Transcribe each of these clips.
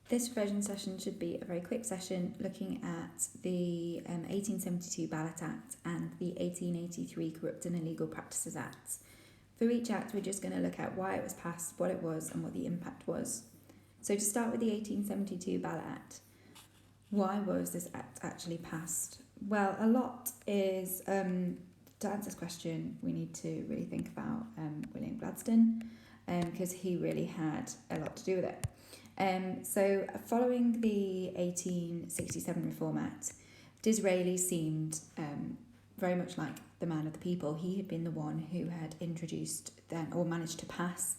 This revision session should be a very quick session looking at the 1872 Ballot Act and the 1883 Corrupt and Illegal Practices Acts. For each act, we're just going to look at why it was passed, what it was, and what the impact was. So to start with the 1872 Ballot Act, why was this act actually passed? Well, a lot is, to answer this question, we need to really think about William Gladstone, because he really had a lot to do with it. So following the 1867 Reform Act, Disraeli seemed very much like the man of the people. He had been the one who had introduced then, or managed to pass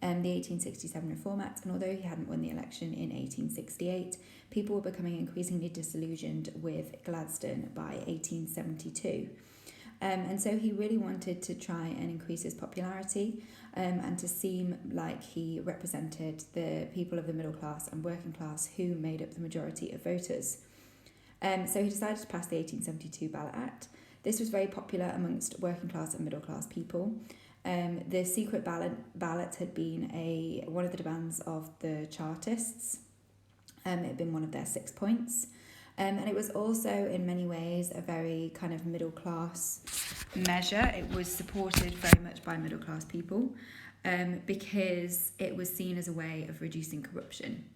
the 1867 Reform Act, and although he hadn't won the election in 1868, people were becoming increasingly disillusioned with Gladstone by 1872. And so he really wanted to try and increase his popularity and to seem like he represented the people of the middle class and working class who made up the majority of voters. So he decided to pass the 1872 Ballot Act. This was very popular amongst working class and middle class people. The secret ballot had been one of the demands of the Chartists. It had been one of their 6 points. And it was also, in many ways, a very kind of middle-class measure. It was supported very much by middle-class people because it was seen as a way of reducing corruption.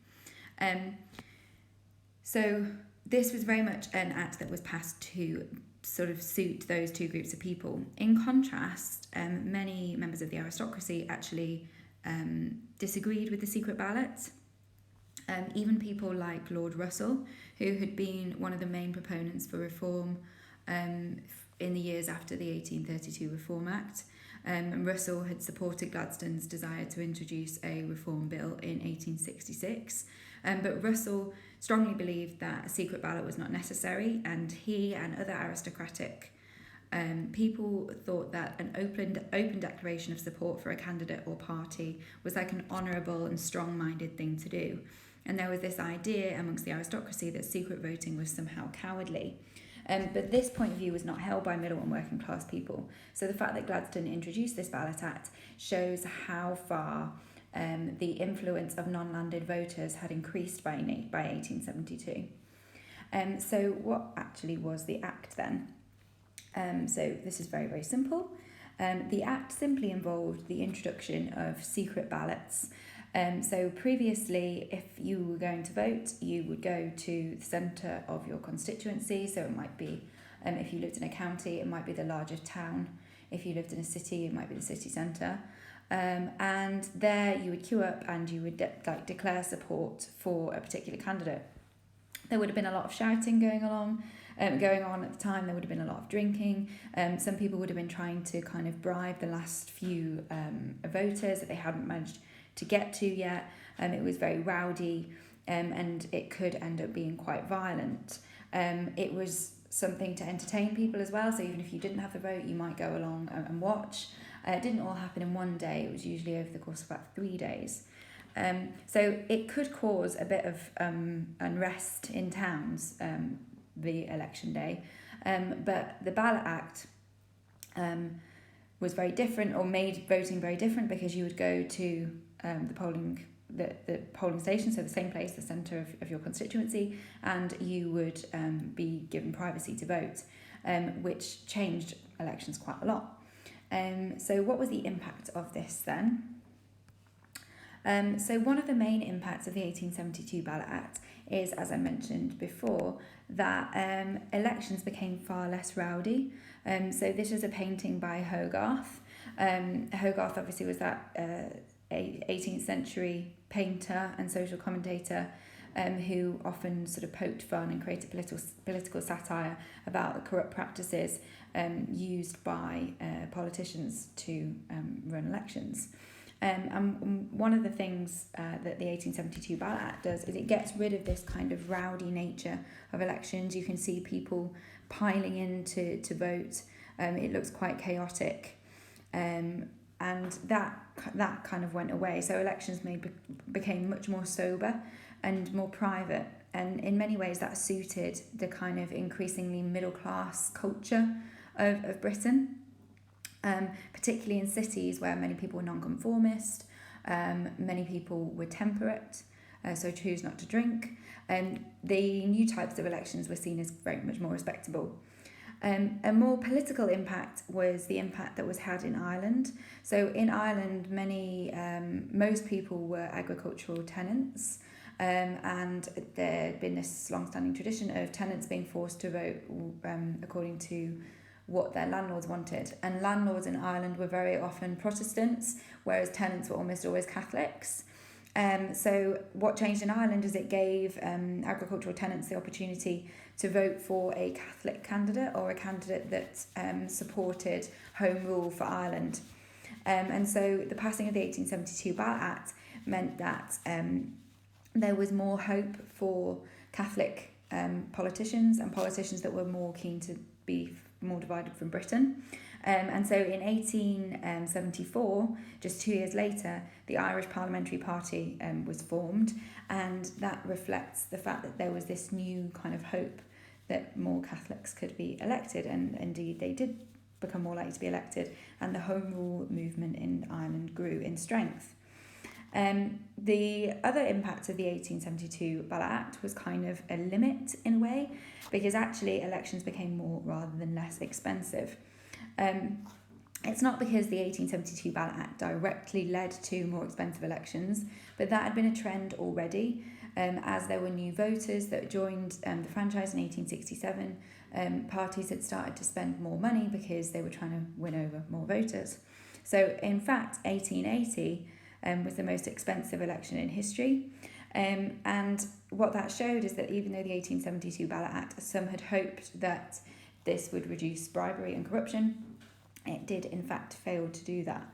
So this was very much an act that was passed to sort of suit those two groups of people. In contrast, many members of the aristocracy actually disagreed with the secret ballot. Even people like Lord Russell, who had been one of the main proponents for reform in the years after the 1832 Reform Act. And Russell had supported Gladstone's desire to introduce a reform bill in 1866. But Russell strongly believed that a secret ballot was not necessary, and he and other aristocratic people thought that an open declaration of support for a candidate or party was like an honourable and strong-minded thing to do. And there was this idea amongst the aristocracy that secret voting was somehow cowardly. But this point of view was not held by middle and working class people. So the fact that Gladstone introduced this Ballot Act shows how far the influence of non-landed voters had increased by 1872. So what actually was the Act then? So this is very, very simple. The Act simply involved the introduction of secret ballots. So previously, if you were going to vote, you would go to the centre of your constituency. So it might be, if you lived in a county, it might be the largest town. If you lived in a city, it might be the city centre. And there you would queue up and you would declare support for a particular candidate. There would have been a lot of shouting going on at the time. There would have been a lot of drinking. Some people would have been trying to kind of bribe the last few voters that they hadn't managed to get to yet. It was very rowdy and it could end up being quite violent. It was something to entertain people as well, so even if you didn't have the vote, you might go along and watch. It didn't all happen in one day, it was usually over the course of about 3 days. So it could cause a bit of unrest in towns, the election day, but the Ballot Act was very different, or made voting very different, because you would go to the polling station, so the same place, the centre of your constituency, and you would be given privacy to vote, which changed elections quite a lot. So what was the impact of this then? So one of the main impacts of the 1872 Ballot Act is, as I mentioned before, that elections became far less rowdy. So this is a painting by Hogarth. Hogarth obviously was that 18th century painter and social commentator who often sort of poked fun and created political satire about the corrupt practices used by politicians to run elections. And one of the things that the 1872 Ballot Act does is it gets rid of this kind of rowdy nature of elections. You can see people piling in to vote. It looks quite chaotic. And that kind of went away. So elections became much more sober and more private. And in many ways that suited the kind of increasingly middle class culture of Britain. Particularly in cities where many people were nonconformist, many people were temperate, so choose not to drink. The new types of elections were seen as very much more respectable. A more political impact was the impact that was had in Ireland. So in Ireland, most people were agricultural tenants, and there had been this long-standing tradition of tenants being forced to vote according to what their landlords wanted. And landlords in Ireland were very often Protestants, whereas tenants were almost always Catholics. So what changed in Ireland is it gave agricultural tenants the opportunity to vote for a Catholic candidate or a candidate that supported Home Rule for Ireland. And so the passing of the 1872 Ballot Act meant that there was more hope for Catholic politicians and politicians that were more keen to be more divided from Britain. And so in 1874, just 2 years later, the Irish Parliamentary Party was formed, and that reflects the fact that there was this new kind of hope that more Catholics could be elected, and indeed they did become more likely to be elected, and the Home Rule movement in Ireland grew in strength. The other impact of the 1872 Ballot Act was kind of a limit in a way, because actually elections became more rather than less expensive. It's not because the 1872 Ballot Act directly led to more expensive elections, but that had been a trend already, as there were new voters that joined the franchise in 1867. Parties had started to spend more money because they were trying to win over more voters. So in fact, 1880 was the most expensive election in history. And what that showed is that even though the 1872 Ballot Act, some had hoped that this would reduce bribery and corruption, it did in fact fail to do that.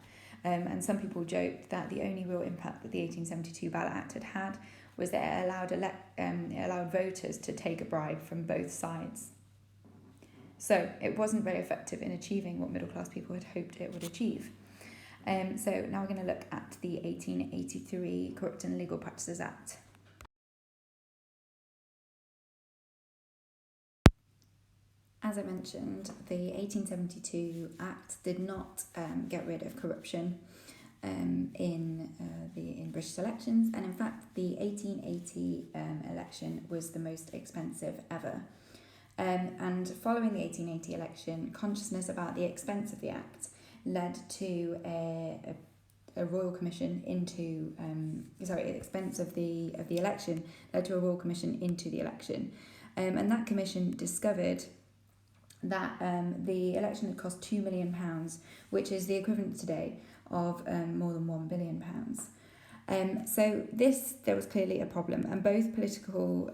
And some people joked that the only real impact that the 1872 Ballot Act had was that it allowed voters to take a bribe from both sides. So it wasn't very effective in achieving what middle class people had hoped it would achieve. So now we're going to look at the 1883 Corrupt and Illegal Practices Act. As I mentioned, the 1872 Act did not get rid of corruption in British elections, and in fact the 1880 election was the most expensive ever. And following the 1880 election, consciousness about the expense of the Act led to a royal commission into expense of the election led to a royal commission into the election, and that commission discovered that the election had cost £2 million, which is the equivalent today of more than £1 billion. So there was clearly a problem, and both political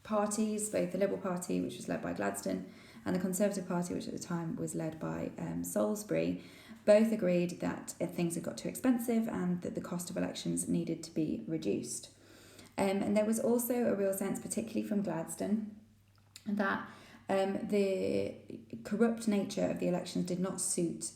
parties, both the Liberal Party, which was led by Gladstone, and the Conservative Party, which at the time was led by Salisbury, both agreed that things had got too expensive and that the cost of elections needed to be reduced. And there was also a real sense, particularly from Gladstone, that the corrupt nature of the elections did not suit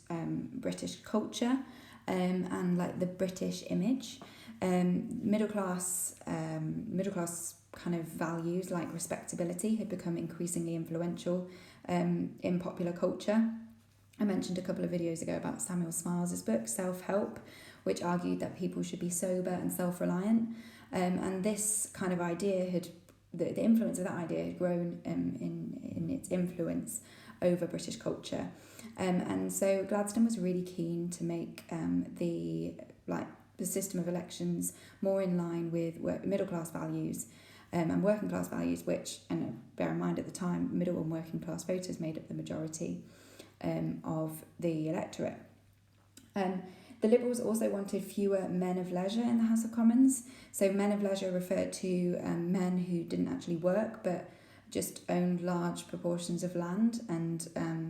British culture and like the British image. Middle class kind of values like respectability had become increasingly influential in popular culture. I mentioned a couple of videos ago about Samuel Smiles' book Self-Help, which argued that people should be sober and self-reliant, and this kind of idea had the influence of that idea had grown in its influence over British culture, and so Gladstone was really keen to make the system of elections more in line with middle class values and working class values, which, and bear in mind at the time, middle and working class voters made up the majority of the electorate. The Liberals also wanted fewer men of leisure in the House of Commons. So men of leisure referred to men who didn't actually work but just owned large proportions of land and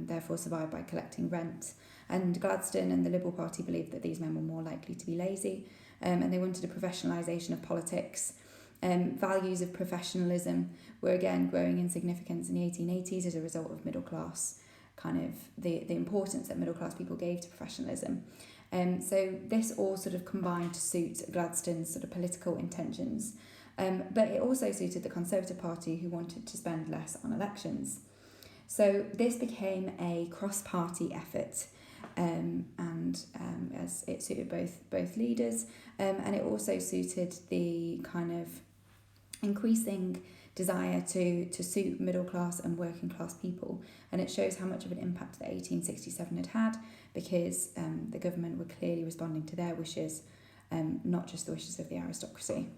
therefore survived by collecting rent. And Gladstone and the Liberal Party believed that these men were more likely to be lazy, and they wanted a professionalisation of politics. Values of professionalism were again growing in significance in the 1880s as a result of middle class, kind of the importance that middle class people gave to professionalism. So this all sort of combined to suit Gladstone's sort of political intentions. But it also suited the Conservative Party, who wanted to spend less on elections. So this became a cross-party effort. as it suited both leaders, and it also suited the kind of increasing desire to suit middle class and working class people, and it shows how much of an impact that 1867 had, because the government were clearly responding to their wishes, not just the wishes of the aristocracy.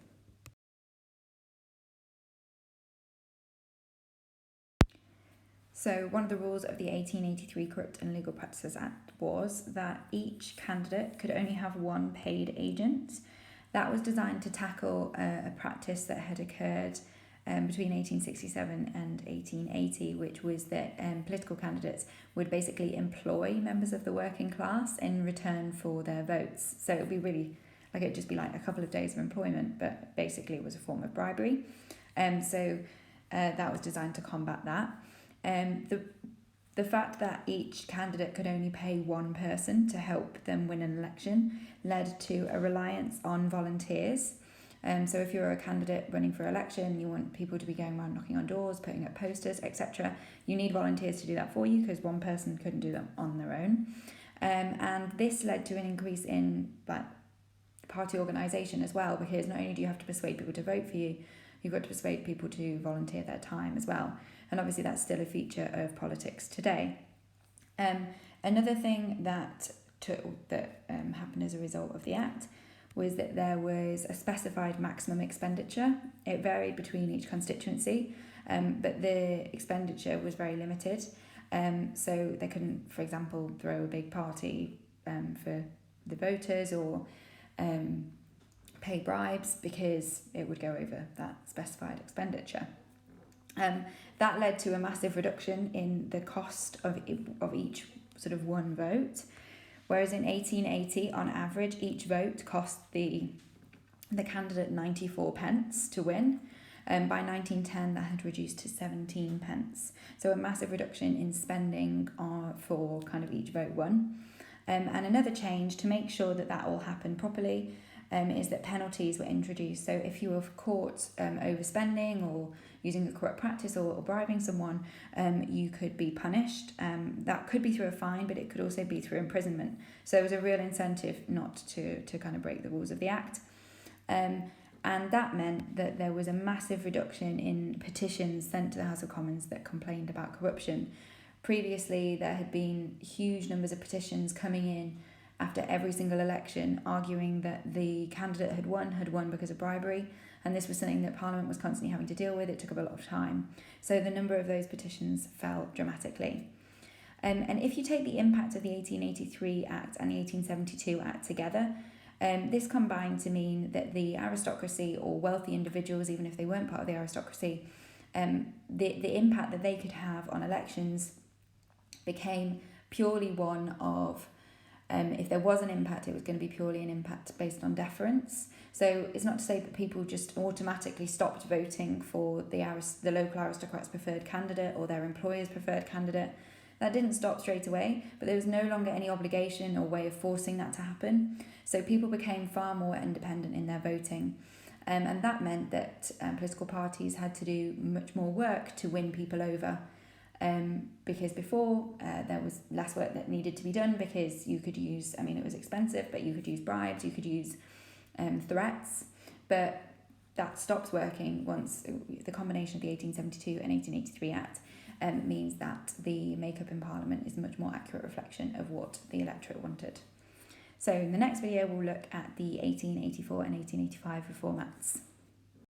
So one of the rules of the 1883 Corrupt and Illegal Practices Act was that each candidate could only have one paid agent. That was designed to tackle a practice that had occurred between 1867 and 1880, which was that political candidates would basically employ members of the working class in return for their votes. So it would be really, it'd just be like a couple of days of employment, but basically it was a form of bribery. So that was designed to combat that. The fact that each candidate could only pay one person to help them win an election led to a reliance on volunteers. So if you're a candidate running for election, you want people to be going around knocking on doors, putting up posters, etc. You need volunteers to do that for you, because one person couldn't do that on their own. And this led to an increase in party organisation as well, because not only do you have to persuade people to vote for you, you've got to persuade people to volunteer their time as well. And obviously that's still a feature of politics today. Another thing that happened as a result of the Act was that there was a specified maximum expenditure. It varied between each constituency, but the expenditure was very limited. So they couldn't, for example, throw a big party for the voters, or pay bribes, because it would go over that specified expenditure. That led to a massive reduction in the cost of each sort of one vote, whereas in 1880, on average, each vote cost the candidate 94 pence to win. By 1910, that had reduced to 17 pence. So a massive reduction in spending for kind of each vote won. And another change to make sure that all happened properly is that penalties were introduced. So if you were caught overspending or using a corrupt practice or bribing someone, you could be punished. That could be through a fine, but it could also be through imprisonment. So it was a real incentive not to kind of break the rules of the Act. And that meant that there was a massive reduction in petitions sent to the House of Commons that complained about corruption. Previously, there had been huge numbers of petitions coming in after every single election, arguing that the candidate had won because of bribery, and this was something that Parliament was constantly having to deal with. It took up a lot of time. So the number of those petitions fell dramatically. And if you take the impact of the 1883 Act and the 1872 Act together, this combined to mean that the aristocracy, or wealthy individuals, even if they weren't part of the aristocracy, the impact that they could have on elections became purely one of, if there was an impact, it was going to be purely an impact based on deference. So it's not to say that people just automatically stopped voting for the local aristocrat's preferred candidate or their employer's preferred candidate. That didn't stop straight away, but there was no longer any obligation or way of forcing that to happen. So people became far more independent in their voting. And that meant that political parties had to do much more work to win people over. Because before there was less work that needed to be done, because you could use, it was expensive, but you could use bribes, you could use threats, but that stops working once the combination of the 1872 and 1883 Act means that the makeup in Parliament is a much more accurate reflection of what the electorate wanted. So in the next video, we'll look at the 1884 and 1885 Reform Acts.